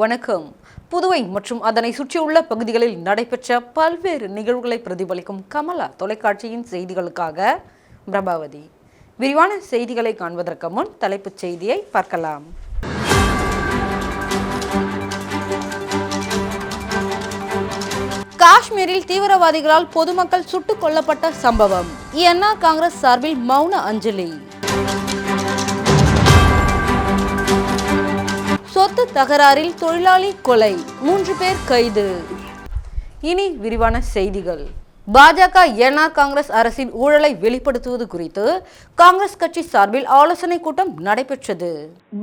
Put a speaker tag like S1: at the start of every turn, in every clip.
S1: வணக்கம். புதுவை மற்றும் அதனை சுற்றியுள்ள பகுதிகளில் நடைபெற்ற பல்வேறு நிகழ்வுகளை பிரதிபலிக்கும் கமலா தொலைக்காட்சியின் செய்திகளுக்காக பிரபாவதி. விரிவான செய்திகளை காண்பதற்கு முன் தலைப்புச் செய்தியை பார்க்கலாம். காஷ்மீரில் தீவிரவாதிகளால் பொதுமக்கள் சுட்டுக் கொல்லப்பட்ட சம்பவம். என்ஆர் காங்கிரஸ் சார்பில் மௌன அஞ்சலி. சொத்து தகராறில் தொழிலாளி கொலை, 3 பேர் கைது. இனி விரிவான செய்திகள். பாஜக என்ஆர் காங்கிரஸ் அரசின் ஊழலை வெளிப்படுத்துவது குறித்து காங்கிரஸ் கட்சி சார்பில் ஆலோசனை கூட்டம் நடைபெற்றது.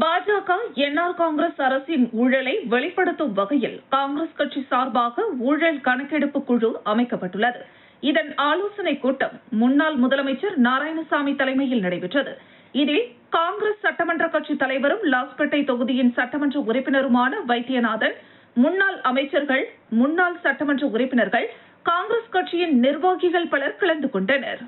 S2: பாஜக என்ஆர் காங்கிரஸ் அரசின் ஊழலை வெளிப்படுத்தும் வகையில் காங்கிரஸ் கட்சி சார்பாக ஊழல் கணக்கெடுப்பு குழு அமைக்கப்பட்டுள்ளது. இதன் ஆலோசனை கூட்டம் முன்னாள் முதலமைச்சர் நாராயணசாமி தலைமையில் நடைபெற்றது. இதில் காங்கிரஸ் சட்டமன்ற கட்சி தலைவரும் லாஸ்பேட்டை தொகுதியின் சட்டமன்ற உறுப்பினருமான வைத்தியநாதன், முன்னாள் அமைச்சர்கள், முன்னாள் சட்டமன்ற உறுப்பினர்கள், காங்கிரஸ் கட்சியின் நிர்வாகிகள் பலர் கலந்து கொண்டனர்.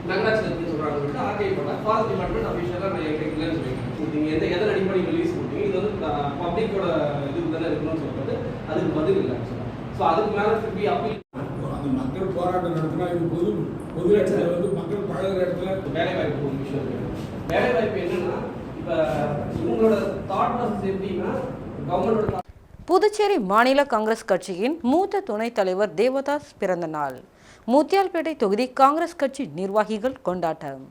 S3: நகராட்சி சொல்றாங்க ஆர்டிஐ போட்டா ஃபாரஸ்ட் டிபார்ட்மெண்ட் அபிஷியலா நான் இல்லைன்னு சொல்லிட்டீங்க. எதன் அடிப்படையில் ரிலீஸ் கொடுத்தீங்க? இது வந்து பப்ளிக்கோட இதுக்கு தானே இருக்கணும்னு சொல்றது, அதுக்கு பதில் இல்லை. ஸோ அதுக்கு மேலே திருப்பி அப்பீல்
S4: அந்த மக்கள் போராட்டம் நடத்தினா இது பொது இடத்துல வந்து மக்கள் பழகிற இடத்துல
S3: வேலை வாய்ப்பு ஒரு விஷயம் இருக்கு. வேலை வாய்ப்பு என்னன்னா இப்போ இவங்களோட தாட் ப்ராசஸ் எப்படின்னா கவர்மெண்டோட.
S1: புதுச்சேரி மாநில காங்கிரஸ் கட்சியின் மூத்த துணைத் தலைவர் தேவதாஸ் பிறந்த நாள். முத்தியால்பேட்டை தொகுதி காங்கிரஸ் கட்சி நிர்வாகிகள் கொண்டாட்டம்.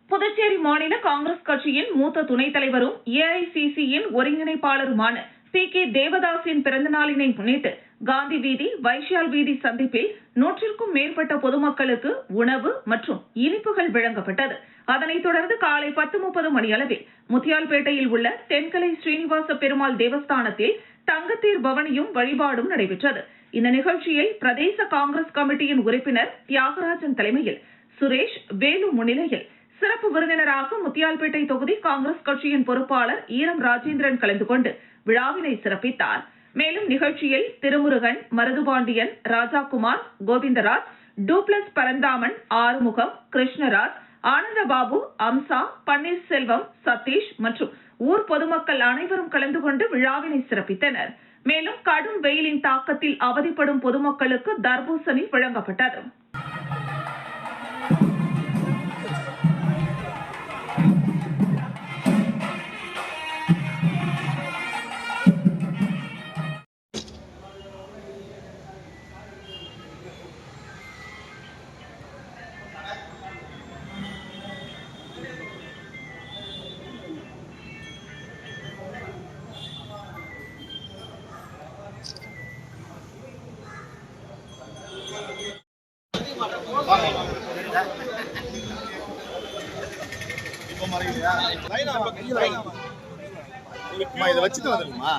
S2: புதுச்சேரி மாநில காங்கிரஸ் கட்சியின் மூத்த துணைத் தலைவரும் ஏஐசிசியின் ஒருங்கிணைப்பாளருமான கே தேவதாஸின் பிறந்த நாளினை முன்னிட்டு காந்தி வீதி, வைஷால் வீதி சந்திப்பில் 100க்கும் மேற்பட்ட பொதுமக்களுக்கு உணவு மற்றும் இனிப்புகள் வழங்கப்பட்டது. அதனைத் தொடர்ந்து காலை 10:30 மணியளவில் முத்தியால்பேட்டையில் உள்ள தென்கலை ஸ்ரீனிவாச பெருமாள் தேவஸ்தானத்தில் தங்கத்தேர் பவனியும் வழிபாடும் நடைபெற்றது. இந்த நிகழ்ச்சியில் பிரதேச காங்கிரஸ் கமிட்டியின் உறுப்பினர் தியாகராஜன் தலைமையில் சுரேஷ், வேலு முன்னிலையில் சிறப்பு விருந்தினராக முத்தியால்பேட்டை தொகுதி காங்கிரஸ் கட்சியின் பொறுப்பாளர் ஈரம் ராஜேந்திரன் கலந்து கொண்டு விழாவினை சிறப்பித்தார். மேலும் நிகழ்ச்சியில் திருமுருகன், மருதுபாண்டியன், ராஜாகுமார், கோவிந்தராஜ், டூப்ளஸ் பரந்தாமன், ஆறுமுகம், கிருஷ்ணராஜ், ஆனந்தபாபு, அம்சா, பன்னீர்செல்வம், சதீஷ் மற்றும் ஊர் பொதுமக்கள் அனைவரும் கலந்து கொண்டு விழாவினை சிறப்பித்தனர். மேலும் கடும் வெயிலின் தாக்கத்தில் அவதிப்படும் பொதுமக்களுக்கு தர்பூசணி வழங்கப்பட்டது.
S5: இதை வச்சுட்டு வந்துருமா?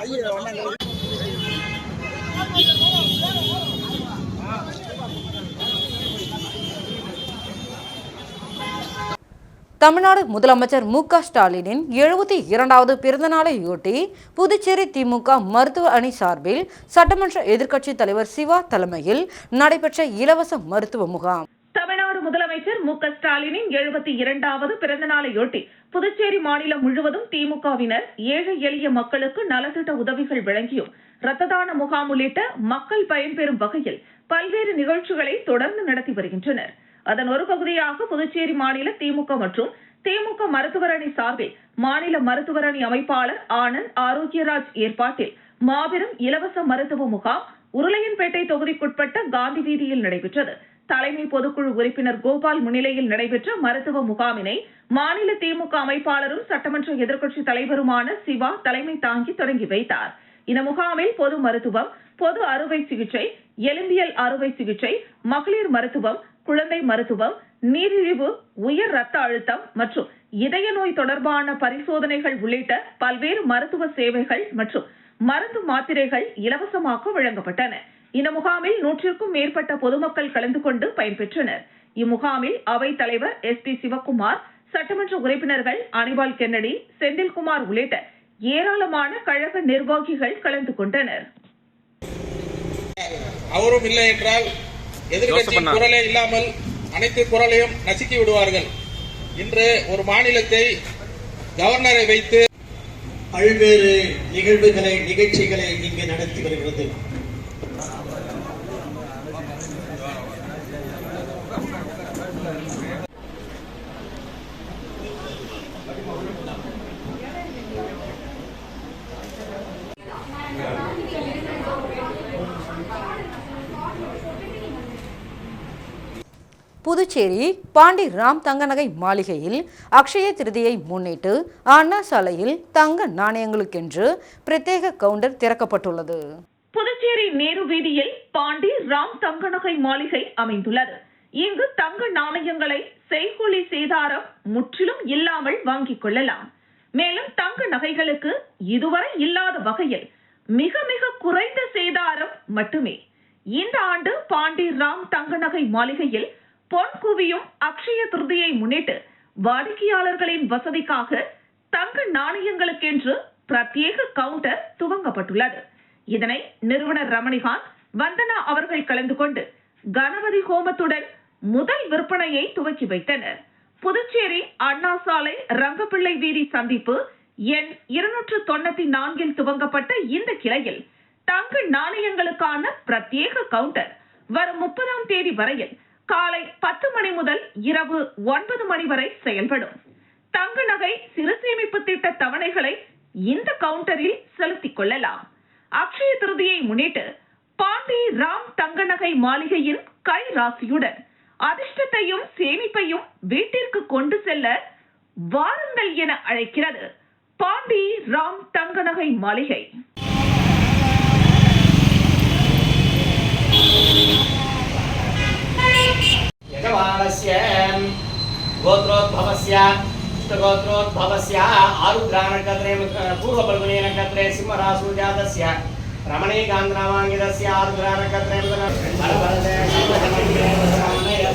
S1: தமிழ்நாடு முதலமைச்சர் மு.க. ஸ்டாலினின் 72வது பிறந்தநாளையொட்டி புதுச்சேரி திமுக மருத்துவ அணி சார்பில் சட்டமன்ற எதிர்க்கட்சித் தலைவர் சிவா தலைமையில் நடைபெற்ற இலவச மருத்துவ முகாம்.
S2: தமிழ்நாடு முதலமைச்சர் மு.க. ஸ்டாலினின் 72வது பிறந்தநாளையொட்டி புதுச்சேரி மாநிலம் முழுவதும் திமுகவினர் ஏழை எளிய மக்களுக்கு நலத்திட்ட உதவிகள் வழங்கியும் இரத்த தான முகாம் உள்ளிட்ட மக்கள் பயன்பெறும் வகையில் பல்வேறு நிகழ்ச்சிகளை தொடர்ந்து நடத்தி வருகின்றனர். அதன் ஒரு பகுதியாக புதுச்சேரி மாநில திமுக மற்றும் திமுக மருத்துவர் அணி சார்பில் மாநில மருத்துவர் அணி அமைப்பாளர் ஆனந்த் ஆரோக்கியராஜ் ஏற்பாட்டில் மாபெரும் இலவச மருத்துவ முகாம் உருளையன்பேட்டை தொகுதிக்குட்பட்ட காந்தி வீதியில் நடைபெற்றது. தலைமை பொதுக்குழு உறுப்பினர் கோபால் முன்னிலையில் நடைபெற்ற மருத்துவ முகாமினை மாநில திமுக அமைப்பாளரும் சட்டமன்ற எதிர்க்கட்சித் தலைவருமான சிவா தலைமை தாங்கி தொடங்கி வைத்தார். இந்த முகாமில் பொது மருத்துவம், பொது அறுவை சிகிச்சை, எலும்பியல் அறுவை சிகிச்சை, மகளிர் மருத்துவம், குழந்தை மருத்துவம், நீரிழிவு, உயர் ரத்த அழுத்தம் மற்றும் இதய நோய் தொடர்பான பரிசோதனைகள் உள்ளிட்ட பல்வேறு மருத்துவ சேவைகள் மற்றும் மருந்து மாத்திரைகள் இலவசமாக வழங்கப்பட்டன. இந்த முகாமில் 100க்கும் மேற்பட்ட பொதுமக்கள் கலந்து கொண்டு பயன்பெற்றனர். இம்முகாமில் அவைத் தலைவர் SP சிவக்குமார், சட்டமன்ற உறுப்பினர்கள் அனிபால் கென்னடி, செந்தில்குமார் உள்ளிட்ட ஏராளமான கழக நிர்வாகிகள் கலந்து கொண்டனர்.
S5: அவரும் இல்லை என்றால் எதிர்க்கட்சி குரலே இல்லாமல் அனைத்து குரலையும் நசுக்கி விடுவார்கள். இன்று ஒரு மாநிலத்தை கவர்னரை வைத்து
S6: பல்வேறு நிகழ்ச்சிகளை இங்கு நடத்தி வருகிறது.
S1: புதுச்சேரி பாண்டி ராம் தங்க நகை மாளிகையில் அக்ஷய திருதியை முன்னிட்டு அண்ணா சாலையில் தங்க நாணயங்களுக்கென்று பிரத்யேக கவுண்டர் திறக்கப்பட்டுள்ளது.
S2: புதுச்சேரி நேரு வீதியில் பாண்டி ராம் தங்க நகை மாளிகை அமைந்துள்ளது. இங்கு தங்க நாணயங்களை செய்கூலி சேதாரம் முற்றிலும் இல்லாமல் வாங்கிக் கொள்ளலாம். மேலும் தங்க நகைகளுக்கு இதுவரை இல்லாத வகையில் மிக மிக குறைந்த சேதாரம் மட்டுமே. இந்த ஆண்டு பாண்டி ராம் தங்க நகை மாளிகையில் பொன் குவியும் அக்ஷய திருதியை முன்னிட்டு வாடிக்கையாளர்களின் வசதிக்காக தங்க நாணயங்களுக்கென்று பிரத்யேக கவுண்டர் துவங்கப்பட்டுள்ளது. இதனை நிறுவனர் ரமணிகாந்த், வந்தனா அவர்கள் கலந்து கொண்டு கணபதி ஹோமத்துடன் முதல் விற்பனையை துவக்கி வைத்தனர். புதுச்சேரி அண்ணா சாலை ரங்கப்பிள்ளை வீதி சந்திப்பு எண் 294 துவங்கப்பட்ட இந்த கிளையில் தங்க நாணயங்களுக்கான பிரத்யேக கவுண்டர் வரும் 30ஆம் தேதி வரையில் காலை 10 மணி முதல் இரவு 9 மணி வரை செயல்படும். தங்க நகை சிறு சேமிப்பு திட்ட தவணைகளை இந்த கவுண்டரில் செலுத்திக் கொள்ளலாம். அக்ஷய திருதியை முன்னிட்டு பாண்டி ராம் தங்க நகை மாளிகையின் கை ராசியுடன் அதிர்ஷ்டத்தையும் சேமிப்பையும் வீட்டிற்கு கொண்டு செல்ல வாருங்கள் என அழைக்கிறது பாண்டி ராம் தங்க நகை மாளிகை.
S7: गोत्रोद्भवस्य गोत्रोद्भवस्य आरुद्रा नक्षत्रे पूर्वफल्गुनी नक्षत्रे सिंहराशौ जातस्य रमणीकान्तनामाङ्कितस्य आरुद्रा नक्षत्रे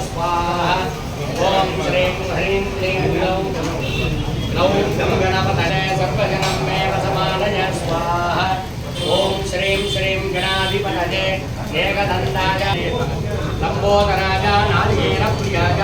S7: स्वाहा ओम श्रीं ह्रीं क्लीं ग्लौं गणपतये सर्वजनं मे वसमानय स्वाहा ओम श्रीं श्रीं गणाधिपतये एकदन्ताय लंबोदराय नारिकेल प्रियाय.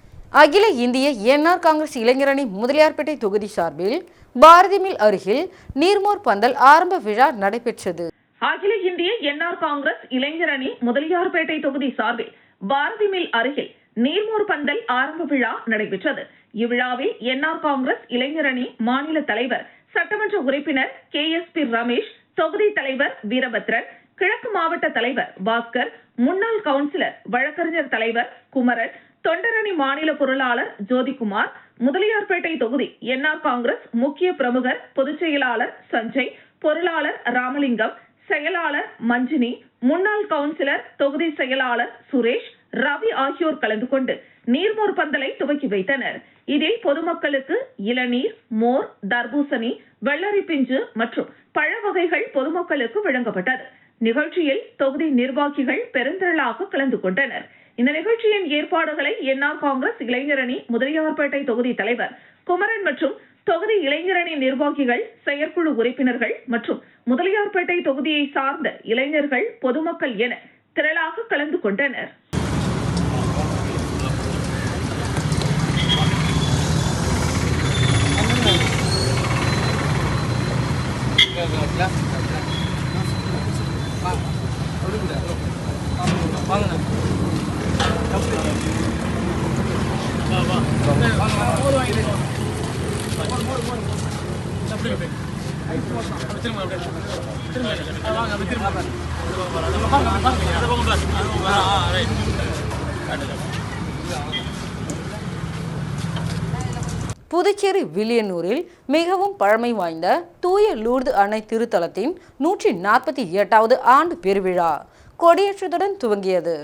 S1: அகில இந்திய என்ஆர் காங்கிரஸ் இளைஞரணி முதலியார்பேட்டை தொகுதி சார்பில் பாரதி மில் அருகில் நீர்மோர் பந்தல் ஆரம்ப விழா நடைபெற்றது.
S2: அகில இந்திய என்ஆர் காங்கிரஸ் இளைஞரணி முதலியார்பேட்டை தொகுதி சார்பில் பாரதி மில் அருகில் நீர்மோர் பந்தல் ஆரம்ப விழா நடைபெற்றது. இவ்விழாவில் என்ஆர் காங்கிரஸ் இளைஞரணி மாநில தலைவர் சட்டமன்ற உறுப்பினர் KSP ரமேஷ், தொகுதி தலைவர் வீரபத்ரன், கிழக்கு மாவட்ட தலைவர் பாஸ்கர், முன்னாள் கவுன்சிலர் வழக்கறிஞர் தலைவர் குமரன், தொண்டரணி மாநில பொருளாளர் ஜோதிகுமார், முதலியார்பேட்டை தொகுதி என்ஆர் காங்கிரஸ் முக்கிய பிரமுகர் பொதுச் செயலாளர் சஞ்சய், பொருளாளர் ராமலிங்கம், செயலாளர் மஞ்சினி, முன்னாள் கவுன்சிலர் தொகுதி செயலாளர் சுரேஷ், ரவி ஆகியோர் கலந்து கொண்டு நீர்மோர் பந்தலை துவக்கி வைத்தனர். இதில் பொதுமக்களுக்கு இளநீர், மோர், தர்பூசணி, வெள்ளரி பிஞ்சு மற்றும் பழ வகைகள் பொதுமக்களுக்கு வழங்கப்பட்டது. நிகழ்ச்சியில் தொகுதி நிர்வாகிகள் பெருந்திரளாக கலந்து கொண்டனர். இந்த நிகழ்ச்சியின் ஏற்பாடுகளை என்ஆர் காங்கிரஸ் இளைஞரணி முதலியார்பேட்டை தொகுதி தலைவர் குமரன் மற்றும் தொகுதி இளைஞரணி நிர்வாகிகள், செயற்குழு உறுப்பினர்கள் மற்றும் முதலியார்பேட்டை தொகுதியை சார்ந்த இளைஞர்கள், பொதுமக்கள் என திரளாக கலந்து கொண்டனர்.
S1: புதுச்சேரி வில்லியனூரில் மிகவும் பழமை வாய்ந்த தூய லூர்து அன்னை திருத்தலத்தின் 148வது ஆண்டு பெருவிழா கொடியேற்றத்துடன் துவங்கியது.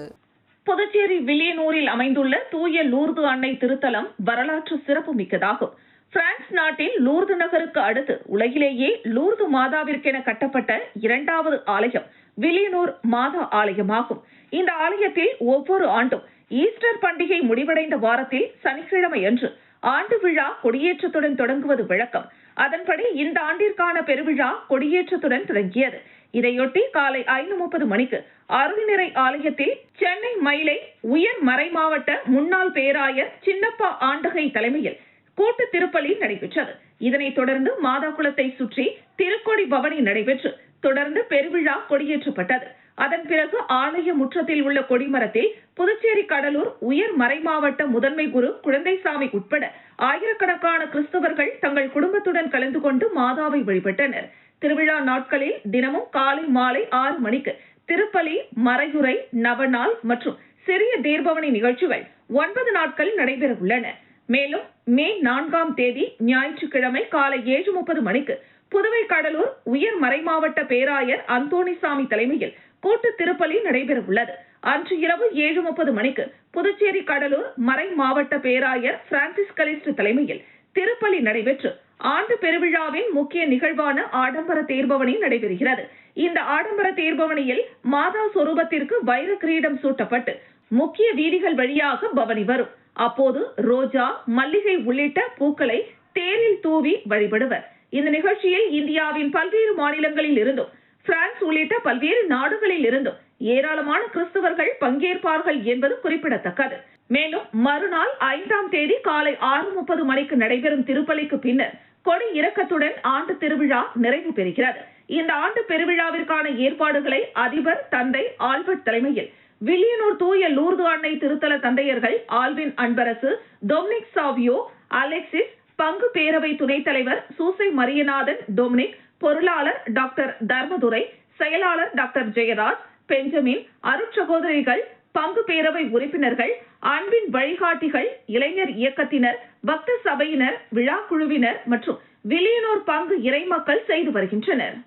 S2: புதுச்சேரி வில்லியனூரில் அமைந்துள்ள தூய லூர்து அன்னை திருத்தலம் வரலாற்று சிறப்பு மிக்கதாகும். பிரான்ஸ் நாட்டில் லூர்து நகருக்கு அடுத்து உலகிலேயே லூர்து மாதாவிற்கென கட்டப்பட்ட 2வது ஆலயம் வில்லியனூர் மாதா ஆலயமாகும். இந்த ஆலயத்தில் ஒவ்வொரு ஆண்டும் ஈஸ்டர் பண்டிகை முடிவடைந்த வாரத்தில் சனிக்கிழமை அன்று ஆண்டு விழா கொடியேற்றத்துடன் தொடங்குவது வழக்கம். அதன்படி இந்த ஆண்டிற்கான பெருவிழா கொடியேற்றத்துடன் தொடங்கியது. இதையொட்டி காலை 5:30 மணிக்கு அருள்நிறை ஆலயத்தில் சென்னை மயிலை உயர் மறை மாவட்ட முன்னாள் பேராயர் சின்னப்பா ஆண்டகை தலைமையில் கூட்டு திருப்பலி நடைபெற்றது. இதனைத் தொடர்ந்து மாதா குளத்தை சுற்றி திருக்கொடி பவனி நடைபெற்று தொடர்ந்து பெருவிழா கொடியேற்றப்பட்டது. அதன் பிறகு ஆலய முற்றத்தில் உள்ள கொடிமரத்தில் புதுச்சேரி கடலூர் உயர் மறை மாவட்ட முதன்மை குரு குழந்தைசாமி உட்பட ஆயிரக்கணக்கான கிறிஸ்தவர்கள் தங்கள் குடும்பத்துடன் கலந்து கொண்டு மாதாவை வழிபட்டனர். திருவிழா நாட்களில் தினமும் காலை மாலை 6 மணிக்கு திருப்பலி, மறையுறை, நவநாள் மற்றும் சிறிய தேர்பவனி நிகழ்ச்சிகள் 9 நாட்கள் நடைபெற உள்ளன. மேலும் மே 4ஆம் தேதி ஞாயிற்றுக்கிழமை காலை 7:30 மணிக்கு புதுவை கடலூர் உயர் மறை மாவட்ட பேராயர் அந்தோணிசாமி தலைமையில் கூட்டு திருப்பலி நடைபெற உள்ளது. அன்று இரவு 7:30 மணிக்கு புதுச்சேரி கடலூர் மறை மாவட்ட பேராயர் பிரான்சிஸ் கலிஸ்ட் தலைமையில் திருப்பலி நடைபெற்று ஆண்டு பெருவிழாவின் முக்கிய நிகழ்வான ஆடம்பர தேர்பவனி நடைபெறுகிறது. இந்த ஆடம்பர தேர்பவனியில் மாதா சொரூபத்திற்கு வைர கிரீடம் சூட்டப்பட்டு முக்கிய வீதிகள் வழியாக பவனி வரும். அப்போது ரோஜா, மல்லிகை உள்ளிட்ட பூக்களை தேரில் தூவி வழிபடுவர். இந்த நிகழ்ச்சியில் இந்தியாவின் பல்வேறு மாநிலங்களில் இருந்தும் பிரான்ஸ் உள்ளிட்ட பல்வேறு நாடுகளில் இருந்தும் ஏராளமான கிறிஸ்தவர்கள் பங்கேற்பார்கள் என்பது குறிப்பிடத்தக்கது. மேலும் மறுநாள் 5ஆம் தேதி காலை 6:30 மணிக்கு நடைபெறும் திருப்பலிக்கு பின்னர் கொடி இறக்கத்துடன் ஆண்டு திருவிழா நிறைவு பெறுகிறது. இந்த ஆண்டு பெருவிழாவிற்கான ஏற்பாடுகளை அதிபர் தந்தை ஆல்பர்ட் தலைமையில் வில்லியனூர் தூய லூர்து அன்னை திருத்தல தந்தையர்கள் ஆல்வின் அன்பரசு, டொமினிக் சாவியோ, அலெக்சிஸ், பங்கு பேரவை துணைத் தலைவர் சூசை மரியநாதன் டொமினிக், பொருளாளர் டாக்டர் தர்மதுரை, செயலாளர் டாக்டர் ஜெயராஜ், பெஞ்சமின், அருட்சகோதரிகள், பங்கு பேரவை உறுப்பினர்கள், அன்பின் வழிகாட்டிகள், இளைஞர் இயக்கத்தினர், பக்த சபையினர், விழா குழுவினர் மற்றும் வில்லியனூர் பங்கு இறைமக்கள் செய்து வருகின்றனர்.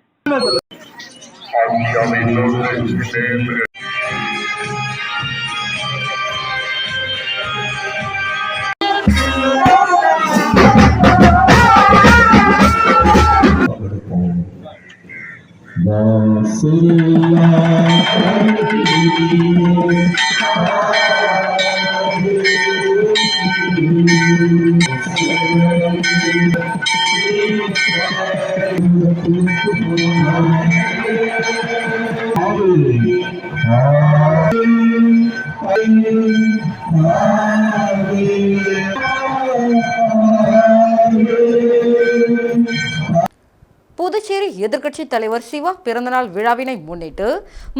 S1: புதுச்சேரி எதிர்க்கட்சி தலைவர் சிவா பிறந்தநாள் விழாவினை முன்னிட்டு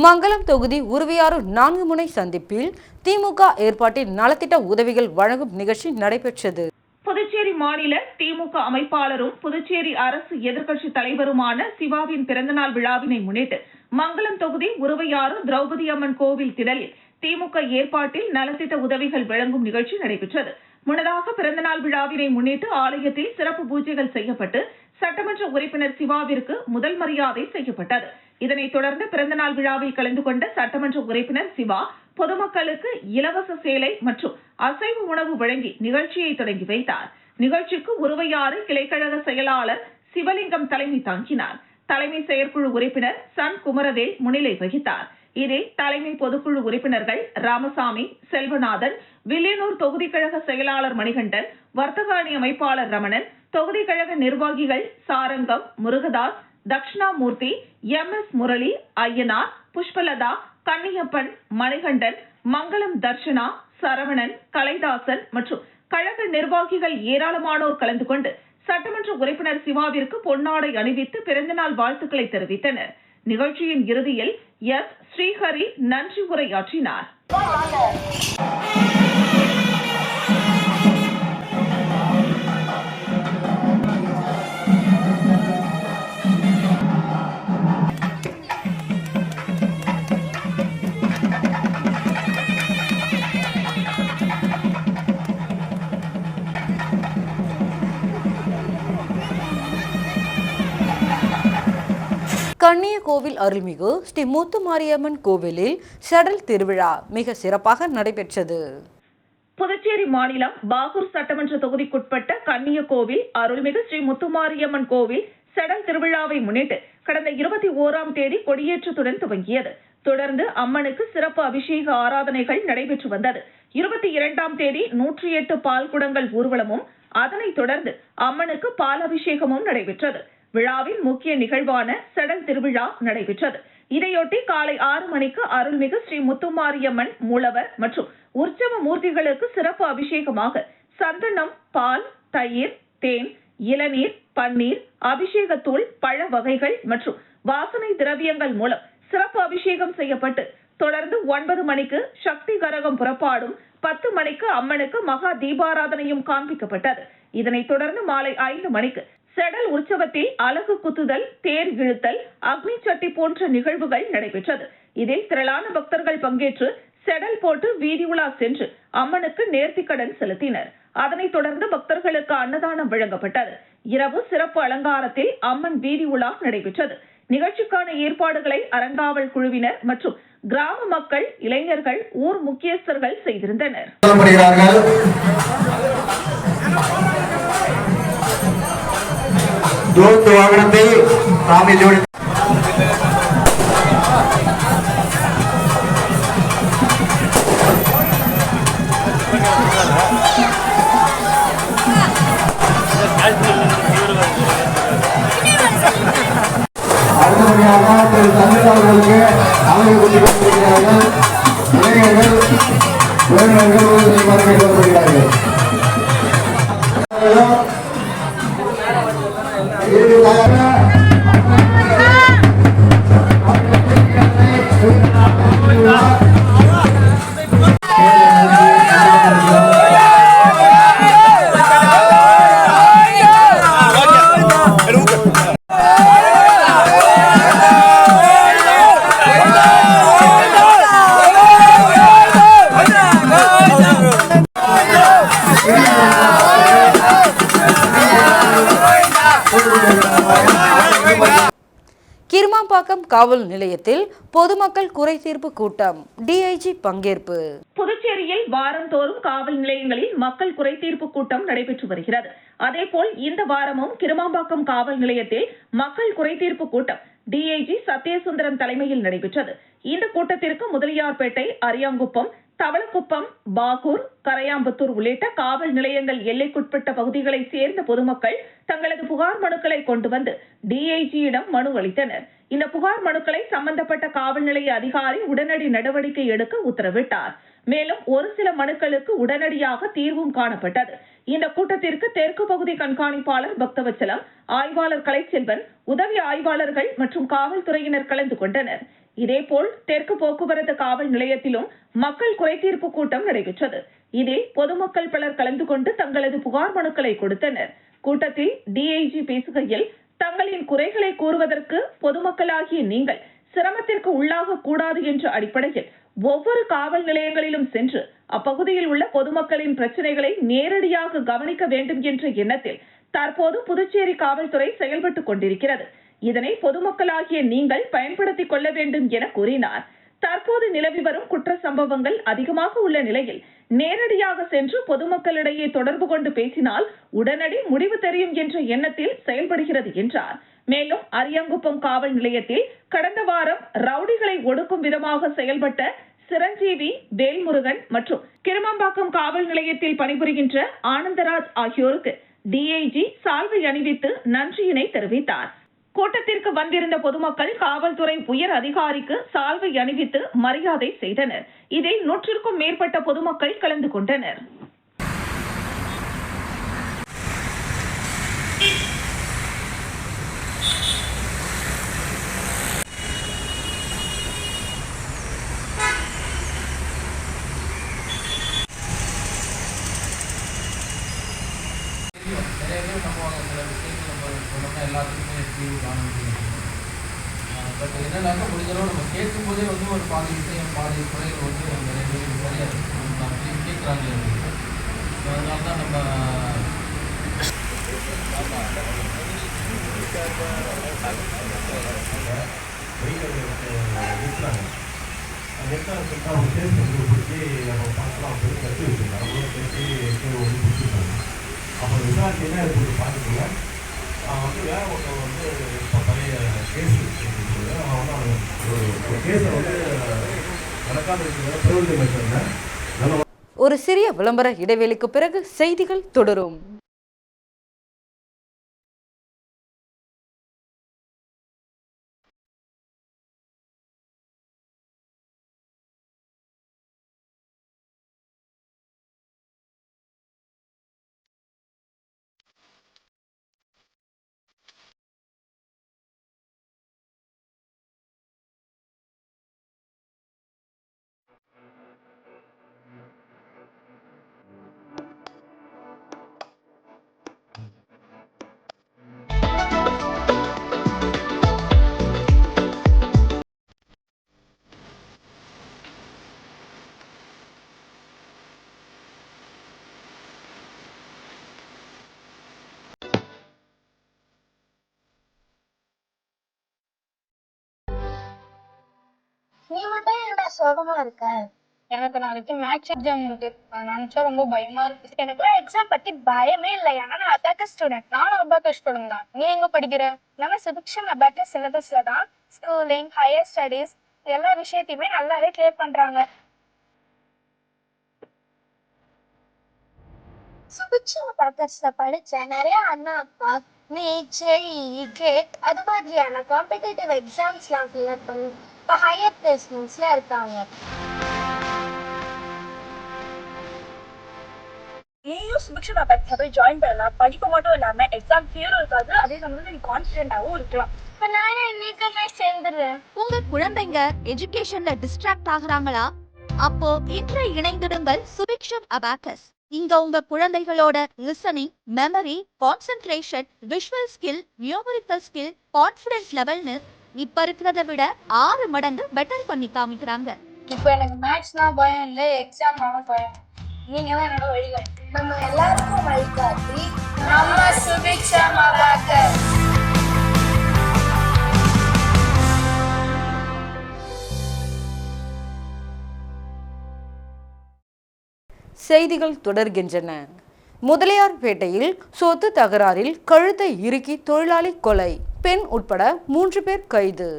S1: மங்கலம் தொகுதி உருவியாறு 4 முனை சந்திப்பில் திமுக ஏற்பாட்டில் நலத்திட்ட உதவிகள் வழங்கும் நிகழ்ச்சி நடைபெற்றது.
S2: புதுச்சேரி மாநில திமுக அமைப்பாளரும் புதுச்சேரி அரசு எதிர்க்கட்சி தலைவருமான சிவாவின் பிறந்தநாள் விழாவினை முன்னிட்டு மங்கலம் தொகுதி உருவையாறு திரௌபதி அம்மன் கோவில் திடலில் திமுக ஏற்பாட்டில் நலத்திட்ட உதவிகள் வழங்கும் நிகழ்ச்சி நடைபெற்றது. முன்னதாக பிறந்தநாள் விழாவினை முன்னிட்டு ஆலயத்தில் சிறப்பு பூஜைகள் செய்யப்பட்டு சட்டமன்ற உறுப்பினர் சிவாவிற்கு முதல் மரியாதை செய்யப்பட்டது. இதனைத் தொடர்ந்து பிறந்தநாள் விழாவில் கலந்து கொண்ட சட்டமன்ற உறுப்பினர் சிவா பொதுமக்களுக்கு இலவச சேலை மற்றும் அசைவ உணவு வழங்கி நிகழ்ச்சியை தொடங்கி வைத்தார். நிகழ்ச்சிக்கு உருவையாறு கிளைக்கழக செயலாளர் சிவலிங்கம் தலைமை தாங்கினார். தலைமை செயற்குழு உறுப்பினர் சன் குமரவேல் முன்னிலை வகித்தார். இதில் தலைமை பொதுக்குழு உறுப்பினர்கள் ராமசாமி, செல்வநாதன், வில்லியனூர் தொகுதி கழக செயலாளர் மணிகண்டன், வர்த்தக அணி அமைப்பாளர் ரமணன், தொகுதி கழக நிர்வாகிகள் சாரங்கம், முருகதாஸ், தட்சிணாமூர்த்தி, MS முரளி, ஐயனார், புஷ்பலதா, கன்னியப்பன், மணிகண்டன், மங்களம் தர்ஷனா, சரவணன், கலைதாசன் மற்றும் கழக நிர்வாகிகள் ஏராளமானோர் கலந்து கொண்டு சட்டமன்ற உறுப்பினர் சிவாவிற்கு பொன்னாடை அணிவித்து பிறந்தநாள் வாழ்த்துக்களை தெரிவித்தனர். நிகழ்ச்சியின் இறுதியில் ஸ்ரீஹரி நன்றி உரையாற்றினார்.
S1: திருவிழாவில் அருள்மிகு ஸ்ரீ முத்துமாரியம்மன் கோவிலில் சடல் திருவிழா மிக சிறப்பாக நடைபெற்றது.
S2: புதுச்சேரி மாநிலம் பாகூர் சட்டமன்ற தொகுதிக்குட்பட்ட கன்னியகோவில் அருள்மிகு ஸ்ரீ முத்துமாரியம்மன் கோவில் சடல் திருவிழாவை முன்னிட்டு கடந்த 21ஆம் தேதி கொடியேற்றத்துடன் துவங்கியது. தொடர்ந்து அம்மனுக்கு சிறப்பு அபிஷேக ஆராதனைகள் நடைபெற்று வந்தது. 22ஆம் தேதி 108 பால் குடங்கள் ஊர்வலமும் அதனைத் தொடர்ந்து அம்மனுக்கு பால் அபிஷேகமும் நடைபெற்றது. விழாவின் முக்கிய நிகழ்வான சடல் திருவிழா நடைபெற்றது. இதையொட்டி காலை 6 மணிக்கு அருள்மிகு ஸ்ரீ முத்துமாரியம்மன் மூலவர் மற்றும் உற்சவ மூர்த்திகளுக்கு சிறப்பு அபிஷேகமாக சந்தனம், பால், தயிர், தேன், இளநீர், பன்னீர், அபிஷேகத்தூள், பழ வகைகள் மற்றும் வாசனை திரவியங்கள் மூலம் சிறப்பு அபிஷேகம் செய்யப்பட்டு தொடர்ந்து 9 மணிக்கு சக்தி கரகம் புறப்பாடும் 10 மணிக்கு அம்மனுக்கு மகா தீபாராதனையும் காண்பிக்கப்பட்டது. இதனைத் தொடர்ந்து மாலை 5 மணிக்கு செடல் உற்சவத்தில் அலகு குத்துதல், தேர் இழுத்தல், அக்னி சட்டி போன்ற நிகழ்வுகள் நடைபெற்றது. இதில் திரளான பக்தர்கள் பங்கேற்று செடல் போட்டு வீதி உலா சென்று அம்மனுக்கு நேர்த்திக்கடன் செலுத்தினர். அதனைத் தொடர்ந்து பக்தர்களுக்கு அன்னதானம் வழங்கப்பட்டது. இரவு சிறப்பு அலங்காரத்தில் அம்மன் வீதி உலா நடைபெற்றது. நிகழ்ச்சிக்கான ஏற்பாடுகளை அறங்காவல் குழுவினர் மற்றும் கிராம மக்கள், இளைஞர்கள், ஊர் முக்கியஸ்தர்கள் செய்திருந்தனர்.
S8: அடுத்தபடியாக திரு தமிழ் அவர்களுக்கு அவையை கொண்டிருக்கிறார்கள். இளைஞர்கள், உறவினர்கள் கேட்கப்படுகிறார்கள்.
S1: கிருமாம்பாக்கம் காவல் நிலையத்தில் பொதுமக்கள் குறைதீர்ப்பு கூட்டம், டிஐஜி பங்கேற்பு.
S2: புதுச்சேரியில் வாரந்தோறும் காவல் நிலையங்களில் மக்கள் குறைதீர்ப்பு கூட்டம் நடைபெற்று வருகிறது. அதேபோல் இந்த வாரமும் கிருமாம்பாக்கம் காவல் நிலையத்தில் மக்கள் குறைதீர்ப்பு கூட்டம் டிஐஜி சத்யசுந்தரம் தலைமையில் நடைபெற்றது. இந்த கூட்டத்திற்கு முதலியார்பேட்டை, அரியாங்குப்பம், தவளக்குப்பம், பாகூர், கரையாம்பத்தூர் உள்ளிட்ட காவல் நிலையங்கள் எல்லைக்குட்பட்ட பகுதிகளைச் சேர்ந்த பொதுமக்கள் தங்களது புகார் மனுக்களை கொண்டு வந்து டிஐஜியிடம் மனு அளித்தனர். இந்த புகார் மனுக்களை சம்பந்தப்பட்ட காவல் நிலைய அதிகாரி உடனடி நடவடிக்கை எடுக்க உத்தரவிட்டார். மேலும் ஒரு சில மனுக்களுக்கு உடனடியாக தீர்வும் காணப்பட்டது. இந்த கூட்டத்திற்கு தெற்கு பகுதி கண்காணிப்பாளர் பக்தவச்சலம், ஆய்வாளர் கலைச்செல்வன், உதவி ஆய்வாளர்கள் மற்றும் காவல்துறையினர் கலந்து கொண்டனர். இதேபோல் தெற்கு போக்குவரத்து காவல் நிலையத்திலும் மக்கள் குறைதீர்ப்பு கூட்டம் நடைபெற்றது. இதில் பொதுமக்கள் பலர் கலந்து கொண்டு தங்களது புகார் மனுக்களை கொடுத்தனர். கூட்டத்தில் டிஐஜி பேசுகையில், தங்களின் குறைகளை கூறுவதற்கு பொதுமக்களாகிய நீங்கள் சிரமத்திற்கு உள்ளாக கூடாது என்ற அடிப்படையில் ஒவ்வொரு காவல் நிலையங்களிலும் சென்று அப்பகுதியில் உள்ள பொதுமக்களின் பிரச்சனைகளை நேரடியாக கவனிக்க வேண்டும் என்ற எண்ணத்தில் தற்போது புதுச்சேரி காவல்துறை செயல்பட்டுக் கொண்டிருக்கிறது. இதனை பொதுமக்களாகிய நீங்கள் பயன்படுத்திக் கொள்ள வேண்டும் என கூறினார். தற்போது நிலவி வரும் குற்ற சம்பவங்கள் அதிகமாக உள்ள நிலையில் நேரடியாக சென்று பொதுமக்களிடையே தொடர்பு கொண்டு பேசினால் உடனடி முடிவு தெரியும் என்ற எண்ணத்தில் செயல்படுகிறது என்றார். மேலும் அரியாங்குப்பம் காவல் நிலையத்தில் கடந்த வாரம் ரவுடிகளை ஒடுக்கும் விதமாக செயல்பட்ட சிரஞ்சீவி, வேல்முருகன் மற்றும் கிருமாம்பாக்கம் காவல் நிலையத்தில் பணிபுரிகின்ற ஆனந்தராஜ் ஆகியோருக்கு டிஐஜி சால்வை அணிவித்து நன்றியினை தெரிவித்தார். கூட்டத்திற்கு வந்திருந்த பொதுமக்கள் காவல்துறை உயர் அதிகாரிக்கு சால்வை அணிவித்து மரியாதை செய்தனர். இதில் 100க்கும் மேற்பட்ட பொதுமக்கள் கலந்து கொண்டனர்.
S3: எல்லாத்துக்குமே தீர்வு காண முடியும். பட் என்னன்னாக்கா முடிஞ்சளவு நம்ம கேட்கும் போதே வந்து ஒரு பாதி விஷயம், பாதி குறைகள் வந்து நிறைய பேருக்கு சரியாக இருக்கும். நம்ம கேட்குறாங்களே அதனால தான் நம்ம
S9: நிறுத்துறாங்க. நிறுத்தான்னு சொல்லிட்டு அவங்க கேஸ் பிடிச்சி நம்ம பார்க்கலாம் அப்படின்னு கட்டி வச்சுருக்காங்க. அவங்களும் பேசி வந்து பிடிச்சிருக்காங்க. அப்புறம் விசாரணை என்ன இருக்குது பார்த்துக்கல. வேற ஒருத்தர் வந்து இப்போ பழைய கேஸ் அவன் வந்து ஒரு கேஸை வந்து நடக்காத பிரபுத்தை வச்சிருந்தேன்.
S1: ஒரு சிறிய விளம்பர இடைவெளிக்கு பிறகு செய்திகள் தொடரும்.
S10: நீ மட்டும் என்னடா சோகமா இருக்க? எனக்கு நாளைக்கு மேத்ஸ் எக்ஸாம் இருக்கு. நினைச்சா ரொம்ப பயமா இருக்கு. எனக்குலாம் எக்ஸாம் பத்தி பயமே இல்லை. ஏன்னா நான் அபாக்கஸ் ஸ்டூடெண்ட். நானும் அபாக்கஸ் ஸ்டூடெண்ட் தான். நீ எங்க படிக்கிற? நம்ம சுபிக்ஷம் அபாக்கஸ் சிலபஸ்ல தான் ஸ்கூலிங், ஹையர் ஸ்டடீஸ் எல்லா விஷயத்தையுமே நல்லாவே கிளியர் பண்றாங்க. சுபிக்ஷம் அபாக்கஸ்ல படிச்ச நிறைய அண்ணா அப்பா நீட், ஜேஇஇ, கேட் அது மாதிரியான காம்படிட்டிவ் எக்ஸாம்ஸ்லாம் கிளியர் பண்ணி இப்போ ஹையர் பிளேஸ்மெண்ட்ஸ்ல இருக்காங்க. நீயும் சுபிக்ஷம் அபாக்கஸ்ல போய் ஜாயின் பண்ணலாம். படிப்பு மட்டும் இல்லாம எக்ஸாம் ஃபியரும் இருக்காது. அதே சமயத்துல நீ கான்ஃபிடென்ட்டாவும் இருக்கலாம். இப்போ நானே இன்னைக்குமே சேர்ந்துடுறேன்.
S11: உங்க குழந்தைங்க எஜுகேஷன்ல டிஸ்ட்ராக்ட் ஆகுறாங்களா? அப்போ இன்று இணைந்திடுங்கள் சுபிக்ஷம் அபாக்கஸ். இங்க உங்க குழந்தைகளோட listening, memory, concentration, visual skill, numerical skill, confidence லெவல்னு இப்ப இருக்கிறத விட 6 மடங்கு பெட்டர் பண்ணி காமிக்கிறாங்க.
S10: இப்போ எனக்கு மேத்ஸ்னா பயம் இல்லை, எக்ஸாம்னால பயம். நீங்க தான் என்னோட வழிகாட்டி. நம்ம எல்லாருக்கும் வழிகாட்டி நம்ம சுபிக்ஷம் அபாக்கஸ்.
S1: செய்திகள் தொடர்கின்றன. முதலியார்பேட்டையில் சொத்து தகராறில் கழுத்தை இறுக்கி தொழிலாளி கொலை, பெண் உட்பட 3 பேர் கைது.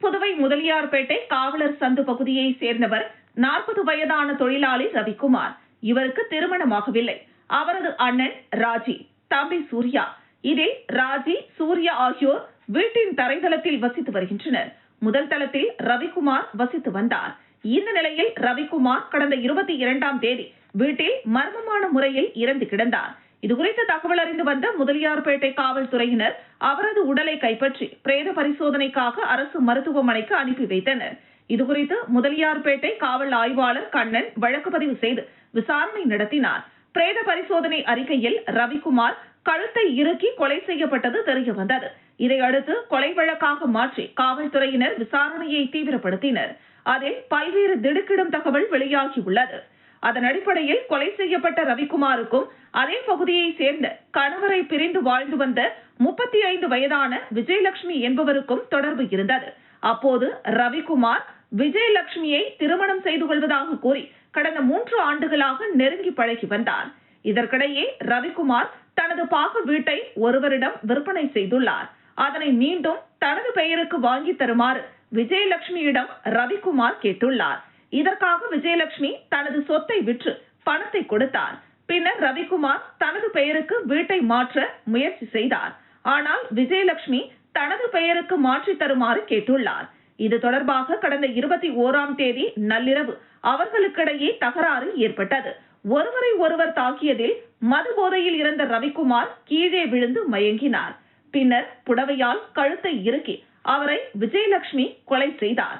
S2: புதுவை முதலியார்பேட்டை காவலர் சந்து பகுதியை சேர்ந்தவர் 40 வயதான தொழிலாளி ரவிக்குமார். இவருக்கு திருமணமாகவில்லை. அவரது அண்ணன் ராஜி, தம்பி சூர்யா. இதில் ராஜி, சூர்யா ஆகியோர் வீட்டின் தரைதளத்தில் வசித்து வருகின்றனர். முதல் தளத்தில் ரவிக்குமார் வசித்து வந்தார். இந்த நிலையில் ரவிக்குமார் கடந்த 22ஆம் தேதி வீட்டில் மர்மமான முறையில் இறந்து கிடந்தார். இதுகுறித்து தகவல் அறிந்து வந்த முதலியார்பேட்டை காவல்துறையினர் அவரது உடலை கைப்பற்றி பிரேத பரிசோதனைக்காக அரசு மருத்துவமனைக்கு அனுப்பி வைத்தனர். இதுகுறித்து முதலியார்பேட்டை காவல் ஆய்வாளர் கண்ணன் வழக்கு பதிவு செய்து விசாரணை நடத்தினார். பிரேத பரிசோதனை அறிக்கையில் ரவிக்குமார் கழுத்தை இறுக்கி கொலை செய்யப்பட்டது தெரிய வந்தது. இதையடுத்து கொலை வழக்காக மாற்றி காவல்துறையினர் விசாரணையை தீவிரப்படுத்தினர். அதில் பல்வேறு திடுக்கிடும் தகவல் வெளியாகியுள்ளது. அதன் அடிப்படையில் கொலை செய்யப்பட்ட ரவிக்குமாருக்கும் அதே பகுதியை சேர்ந்த கணவரை பிரிந்து வாழ்ந்து வந்த 35 வயதான விஜயலட்சுமி என்பவருக்கும் தொடர்பு இருந்தது. அப்போது ரவிக்குமார் விஜயலட்சுமியை திருமணம் செய்து கொள்வதாக கூறி கடந்த 3 ஆண்டுகளாக நெருங்கி பழகி வந்தார். இதற்கிடையே ரவிக்குமார் தனது பாக வீட்டை ஒருவரிடம் விற்பனை செய்துள்ளார். அதனை மீண்டும் தனது பெயருக்கு வாங்கி தருமாறு விஜயலட்சுமியிடம் ரவிக்குமார் கேட்டுள்ளார். இதற்காக விஜயலட்சுமி தனது சொத்தை விற்று பணத்தை கொடுத்தார். பின்னர் ரவிக்குமார் தனது பெயருக்கு வீட்டை மாற்ற முயற்சி செய்தார். ஆனால் விஜயலட்சுமி தனது பெயருக்கு மாற்றி தருமாறு கேட்டுள்ளார். இது தொடர்பாக கடந்த 21ஆம் தேதி நள்ளிரவு அவர்களுக்கிடையே தகராறு ஏற்பட்டது. ஒருவரை ஒருவர் தாக்கியதில் மது போதையில் இருந்த ரவிக்குமார் கீழே விழுந்து மயங்கினார். பின்னர் புடவையால் கழுத்தை இறுக்கி அவரை விஜயலட்சுமி கொலை செய்தார்.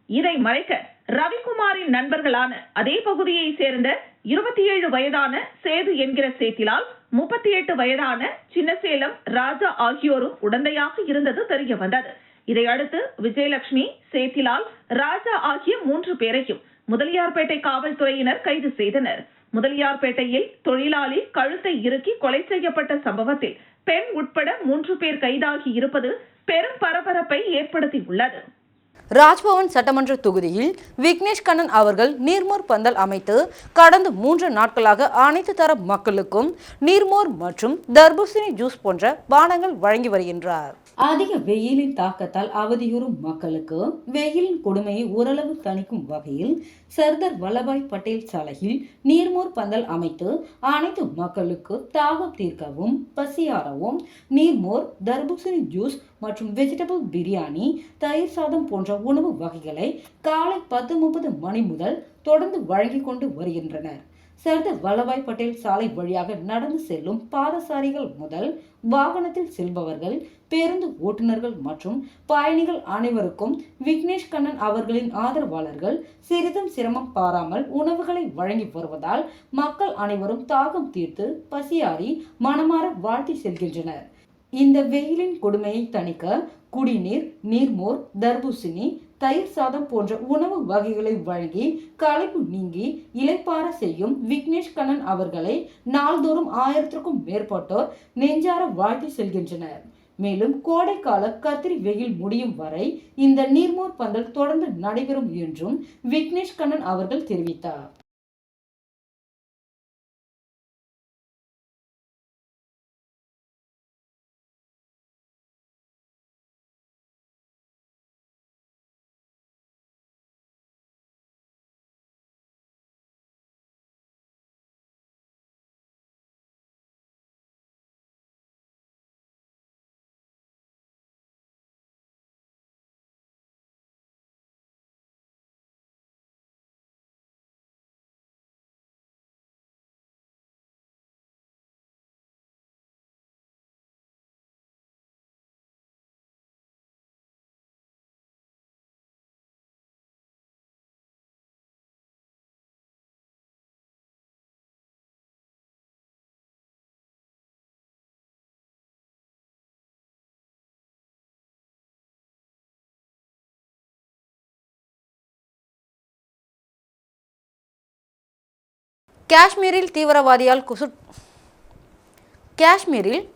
S2: இதை மறைக்க ரவிக்குமாரின் நண்பர்களான அதே பகுதியை சேர்ந்த 27 வயதான சேது என்கிற சேத்திலால், 38 வயதான சின்னசேலம் ராஜா ஆகியோரும் உடந்தையாக இருந்தது தெரிய வந்தது. இதையடுத்து விஜயலட்சுமி, சேத்திலால், ராஜா ஆகிய 3 பேரையும் முதலியார்பேட்டை காவல்துறையினர் கைது செய்தனர். முதலியார்பேட்டையில் தொழிலாளி கழுத்தை இறுக்கி கொலை செய்யப்பட்ட சம்பவத்தில் பெண் உட்பட 3 பேர் கைதாகி இருப்பது பெரும் பரபரப்பை ஏற்படுத்தியுள்ளது.
S1: ராஜ்பவன் சட்டமன்ற தொகுதியில் விக்னேஷ் கண்ணன் அவர்கள் நீர்மோர் பந்தல் அமைத்து கடந்த 3 நாட்களாக அனைத்து தர மக்களுக்கும் நீர்மோர் மற்றும் தர்பூசணி ஜூஸ் போன்ற பானங்கள் வழங்கி வருகின்றார். அதிக வெயிலின் தாக்கத்தால் அவதியுறும் மக்களுக்கு வெயிலின் கொடுமையை ஓரளவு தணிக்கும் வகையில் சர்தார் வல்லபாய் பட்டேல் சாலையில் நீர்மோர் பந்தல் அமைத்து அனைத்து மக்களுக்கு தாகம் தீர்க்கவும் பசியாறவும் நீர்மோர், தர்பூசணி ஜூஸ் மற்றும் வெஜிடபிள் பிரியாணி, தயிர் சாதம் போன்ற உணவு வகைகளை காலை 10:30 மணி முதல் தொடர்ந்து வழங்கி கொண்டு வருகின்றனர். சர்தார் வல்லபாய் பட்டேல் சாலை வழியாக நடந்து செல்லும் பாதசாரிகள் முதல் வாகனத்தில் செல்பவர்கள், பேருந்து ஓட்டுநர்கள் மற்றும் பயணிகள் அனைவருக்கும் விக்னேஷ் கண்ணன் அவர்களின் ஆதரவாளர்கள் சிறிதும் சிரமம் பாராமல் உணவுகளை வழங்கி வருவதால் மக்கள் அனைவரும் தாகம் தீர்த்து பசியாறி மனமாற வாழ்த்தி செல்கின்றனர். இந்த வெயிலின் கொடுமையை தணிக்க குடிநீர், நீர்மோர், தர்பூசணி, தயிர் சாதம் போன்ற உணவு வகைகளை வழங்கி களைப்பு நீங்கி இளைப்பாற செய்யும் விக்னேஷ் கண்ணன் அவர்களை நாள்தோறும் 1000க்கும் மேற்பட்டோர் நெஞ்சார வாழ்த்தி செல்கின்றனர். மேலும் கோடைக்கால கத்திரி வெயில் முடியும் வரை இந்த நீர்மோர் பந்தல் தொடர்ந்து நடைபெறும் என்றும் விக்னேஷ் கண்ணன் அவர்கள் தெரிவித்தார். காஷ்மீரில்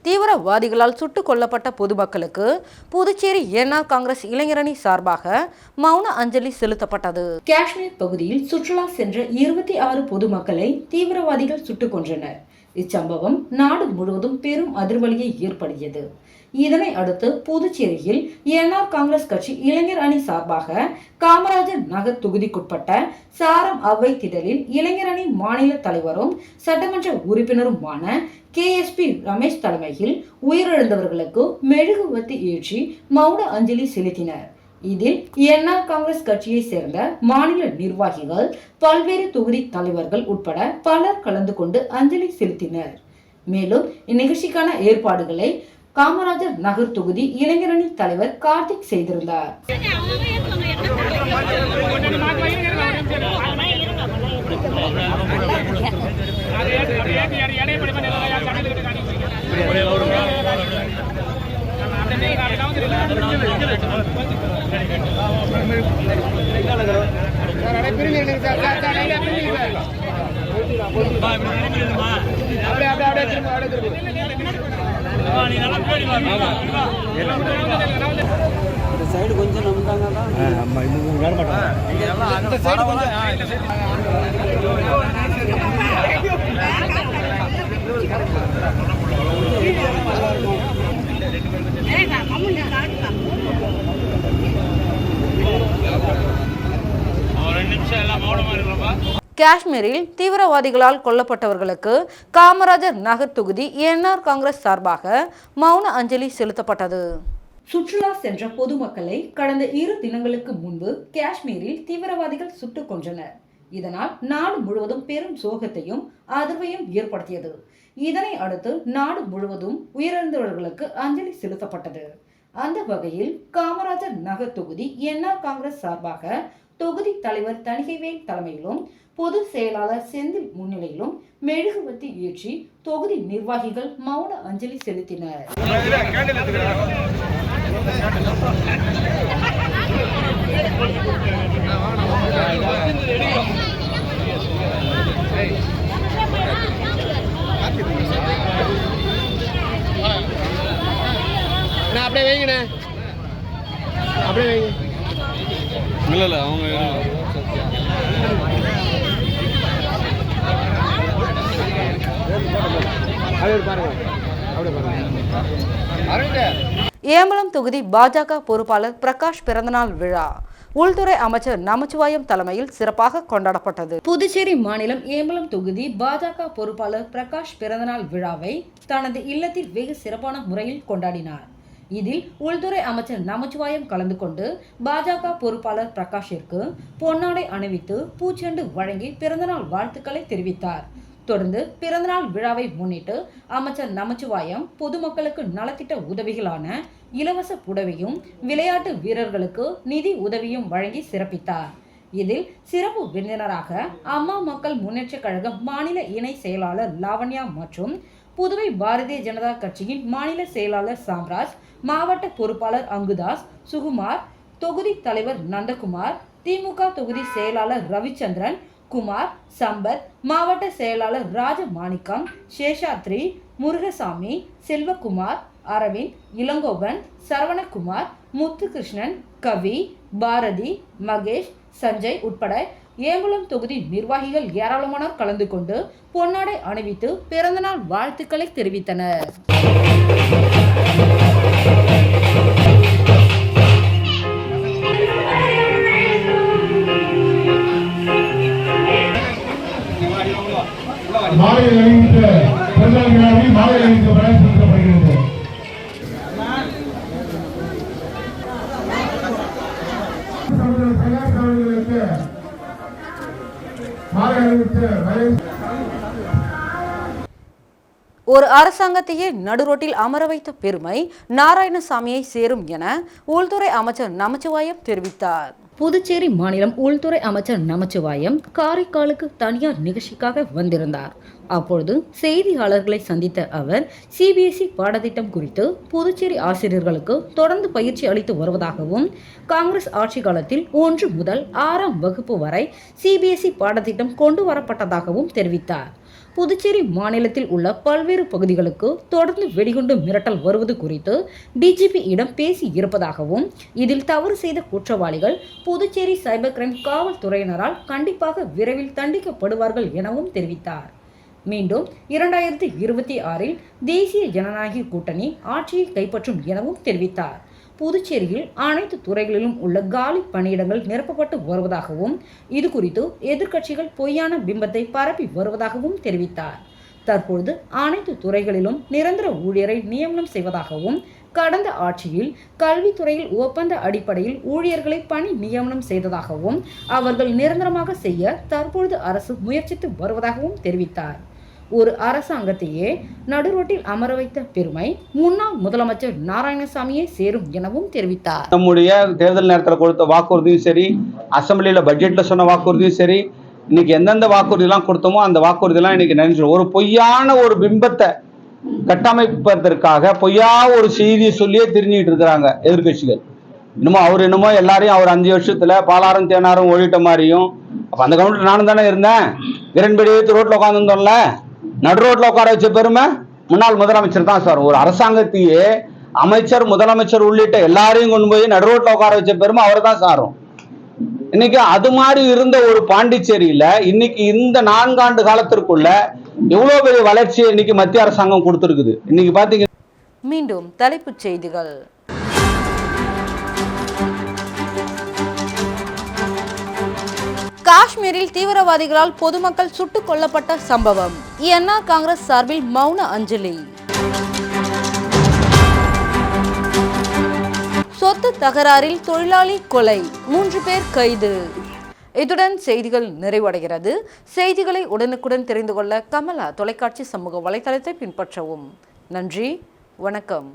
S1: தீவிரவாதிகளால் சுட்டுக் கொல்லப்பட்ட பொதுமக்களுக்கு புதுச்சேரி என்ஆர் காங்கிரஸ் இளைஞரணி சார்பாக மௌன அஞ்சலி செலுத்தப்பட்டது. காஷ்மீர் பகுதியில் சுற்றுலா சென்ற 26 பொதுமக்களை தீவிரவாதிகள் சுட்டுக் கொன்றனர். இச்சம்பவம் நாடு முழுவதும் பெரும் அதிர்வலியை ஏற்படுத்தியது. இதனை அடுத்து புதுச்சேரியில் என்ஆர் காங்கிரஸ் கட்சி இளைஞர் அணி சார்பாக காமராஜர் நகர் தொகுதிக்குட்பட்ட சாரம் அவ்வை திடலில் இளைஞர் அணி மாநில தலைவரும் சட்டமன்ற உறுப்பினருமான KSP ரமேஷ் தலைமையில் உயிரிழந்தவர்களுக்கு மெழுகுவர்த்தி ஏற்றி மௌன அஞ்சலி செலுத்தினர். இதில் என்ஆர் காங்கிரஸ் கட்சியை சேர்ந்த மாநில நிர்வாகிகள், பல்வேறு தொகுதி தலைவர்கள் உட்பட பலர் கலந்து கொண்டு அஞ்சலி செலுத்தினர். மேலும் இந்நிகழ்ச்சிக்கான ஏற்பாடுகளை காமராஜர் நகர் தொகுதி இளைஞரணி தலைவர் கார்த்திக் செய்திருந்தார்.
S12: சைடு கொஞ்சம் நம்பிட்டாங்க.
S1: காஷ்மீரில் தீவிரவாதிகளால் கொல்லப்பட்டவர்களுக்கு காமராஜர் நகர் தொகுதி என்ஆர் காங்கிரஸ் சார்பாக மௌன அஞ்சலி செலுத்தப்பட்டது. சுற்றுலா சென்ற பொதுமக்களை கடந்த 2 தினங்களுக்கு முன்பு காஷ்மீரில் தீவிரவாதிகள் சுட்டுக் கொன்றனர். இதனால் நாடு முழுவதும் பெரும் சோகத்தையும் அதிர்வையும் ஏற்படுத்தியது. இதனை அடுத்து நாடு முழுவதும் உயிரிழந்தவர்களுக்கு அஞ்சலி செலுத்தப்பட்டது. அந்த வகையில் காமராஜர் நகர் தொகுதி என்ஆர் காங்கிரஸ் சார்பாக தொகுதி தலைவர் தணிகைவேல் தலைமையிலும் பொதுச் செயலாளர் செந்தில் முன்னிலையிலும் மெழுகுவர்த்தி ஏற்றி தொகுதி நிர்வாகிகள் மௌன அஞ்சலி செலுத்தினர்.
S12: அப்படியே வைங்கண்ணே.
S13: இல்லை அவங்க
S1: ஏம்பலம் தொகுதி பாஜக பொறுப்பாளர் பிரகாஷ் பிறந்தநாள் விழா உள்துறை அமைச்சர் நமச்சிவாயம் தலைமையில் சிறப்பாக கொண்டாடப்பட்டது. புதுச்சேரி மாநிலம் ஏம்பலம் தொகுதி பாஜக பொறுப்பாளர் பிரகாஷ் பிறந்தநாள் விழாவை தனது இல்லத்தில் வெகு சிறப்பான முறையில் கொண்டாடினார். இதில் உள்துறை அமைச்சர் நமச்சிவாயம் கலந்து கொண்டு பாஜக பொறுப்பாளர் பிரகாஷிற்கு பொன்னாடை அணிவித்து பூச்செண்டு வழங்கி பிறந்தநாள் வாழ்த்துக்களை தெரிவித்தார். தொடர்ந்து பிறந்தநாள் விழாவை முன்னிட்டு அமைச்சர் நமச்சிவாயம் பொதுமக்களுக்கு நலத்திட்ட உதவிகளான இலவச புடவையும் விளையாட்டு வீரர்களுக்கு நிதி உதவியும் வழங்கி சிறப்பித்தார். இதில் சிறப்பு விருந்தினராக அம்மா மக்கள் முன்னேற்ற கழக மாநில இணை செயலாளர் லாவண்யா மற்றும் புதுவை பாரதிய ஜனதா கட்சியின் மாநில செயலாளர் சாம்ராஜ், மாவட்ட பொறுப்பாளர் அங்குதாஸ், சுகுமார், தொகுதி தலைவர் நந்தகுமார், திமுக தொகுதி செயலாளர் ரவிச்சந்திரன், குமார், சம்பத், மாவட்ட செயலாளர் ராஜமாணிக்கம், சேஷாத்ரி, முருகசாமி, செல்வகுமார், அரவிந்த், இளங்கோவன், சரவணகுமார், முத்துகிருஷ்ணன், கவி, பாரதி, மகேஷ், சஞ்சய் உட்பட ஏம்பலம் தொகுதி நிர்வாகிகள் ஏராளமானோர் கலந்து கொண்டு பொன்னாடை அணிவித்து பிறந்தநாள் வாழ்த்துக்களை தெரிவித்தனர். ஒரு அரசாங்கத்தையே நடுரோட்டில் அமர வைத்த பெருமை நாராயணசாமியை சேரும் என உள்துறை அமைச்சர் நமச்சிவாயம் தெரிவித்தார். புதுச்சேரி மாநிலம் உள்துறை அமைச்சர் நமச்சிவாயம் காரைக்காலுக்கு தனியார் நிகழ்ச்சிக்காக வந்திருந்தார். அப்பொழுது செய்தியாளர்களை சந்தித்த அவர் சிபிஎஸ்இ பாடத்திட்டம் குறித்து புதுச்சேரி ஆசிரியர்களுக்கு தொடர்ந்து பயிற்சி அளித்து வருவதாகவும், காங்கிரஸ் ஆட்சி காலத்தில் 1 முதல் 6ஆம் வகுப்பு வரை சிபிஎஸ்இ பாடத்திட்டம் கொண்டு வரப்பட்டதாகவும் தெரிவித்தார். புதுச்சேரி மாநிலத்தில் உள்ள பல்வேறு பகுதிகளுக்கு தொடர்ந்து வெடிகுண்டு மிரட்டல் வருவது குறித்து டிஜிபியிடம் பேசி இருப்பதாகவும், இதில் தவறு செய்த குற்றவாளிகள் புதுச்சேரி சைபர் கிரைம் காவல்துறையினரால் கண்டிப்பாக விரைவில் தண்டிக்கப்படுவார்கள் எனவும் தெரிவித்தார். மீண்டும் 2026இல் தேசிய ஜனநாயக கூட்டணி ஆட்சியை கைப்பற்றும் எனவும் தெரிவித்தார். புதுச்சேரியில் அனைத்து துறைகளிலும் உள்ள காலி பணியிடங்கள் நிரப்பப்பட்டு வருவதாகவும், இது குறித்து எதிர்க்கட்சிகள் பொய்யான பிம்பத்தை பரப்பி வருவதாகவும் தெரிவித்தார். தற்பொழுது அனைத்து துறைகளிலும் நிரந்தர ஊழியரை நியமனம் செய்வதாகவும், கடந்த ஆட்சியில் கல்வித்துறையில் ஒப்பந்த அடிப்படையில் ஊழியர்களை பணி நியமனம் செய்ததாகவும், அவர்கள் நிரந்தரமாக செய்ய தற்பொழுது அரசு முயற்சித்து வருவதாகவும் தெரிவித்தார். ஒரு அரசாங்கத்தையே நடுரோட்டில் அமர வைத்த பெருமை முன்னாள் முதலமைச்சர் நாராயணசாமியை சேரும் எனவும் தெரிவித்தார்.
S14: நம்முடைய தேர்தல் நேரத்தில் கொடுத்த வாக்குறுதியும் சரி, அசம்பிளியில் பட்ஜெட்ல சொன்ன வாக்குறுதியும் சரி, இன்னைக்கு எந்தெந்த வாக்குறுதியெல்லாம் கொடுத்தோமோ அந்த வாக்குறுதியெல்லாம் இன்னைக்கு நினைச்சிடும். ஒரு பொய்யான ஒரு பிம்பத்தை கட்டமைப்பதற்காக பொய்யா ஒரு செய்தியை சொல்லியே திரிஞ்சுக்கிட்டு இருக்கிறாங்க எதிர்கட்சிகள். என்னமோ எல்லாரையும் அவர் 5 வருஷத்துல பாலாரும் தேனாரும் ஓடிட்ட மாதிரியும். அப்ப அந்த கவுண்டர் நானும் தானே இருந்தேன். கிரண்பேடி ரோட்ல உட்காந்துருந்தோம்ல, நடு ரோட்ல உட்கார வச்ச பெருமை முன்னாள் முதலமைச்சர் தான் சார். ஒரு அரசாங்கத்தையே அமைச்சர், முதலமைச்சர் உள்ளிட்ட எல்லாரையும் கொண்டு போய் நடு ரோட்ல உட்கார வச்ச பெருமை அவர் தான் சாரும். இன்னைக்கு அது மாதிரி இருந்த ஒரு பாண்டிச்சேரியில இன்னைக்கு இந்த 4 ஆண்டு காலத்திற்குள்ள எவ்வளவு பெரிய வளர்ச்சியை இன்னைக்கு மத்திய அரசாங்கம் கொடுத்திருக்குது. இன்னைக்கு பாத்தீங்க.
S1: மீண்டும் தலைப்புச் செய்திகள். காஷ்மீரில் தீவிரவாதிகளால் பொதுமக்கள் சுட்டுக் கொல்லப்பட்ட சம்பவம், என்ஆர் காங்கிரஸ் சார்பில் மௌன அஞ்சலி. சொத்து தகராறில் தொழிலாளி கொலை, 3 பேர் கைது. இத்துடன் செய்திகள் நிறைவடைகிறது. செய்திகளை உடனுக்குடன் தெரிந்து கொள்ள கமலா தொலைக்காட்சி சமூக வலைதளத்தை பின்பற்றவும். நன்றி, வணக்கம்.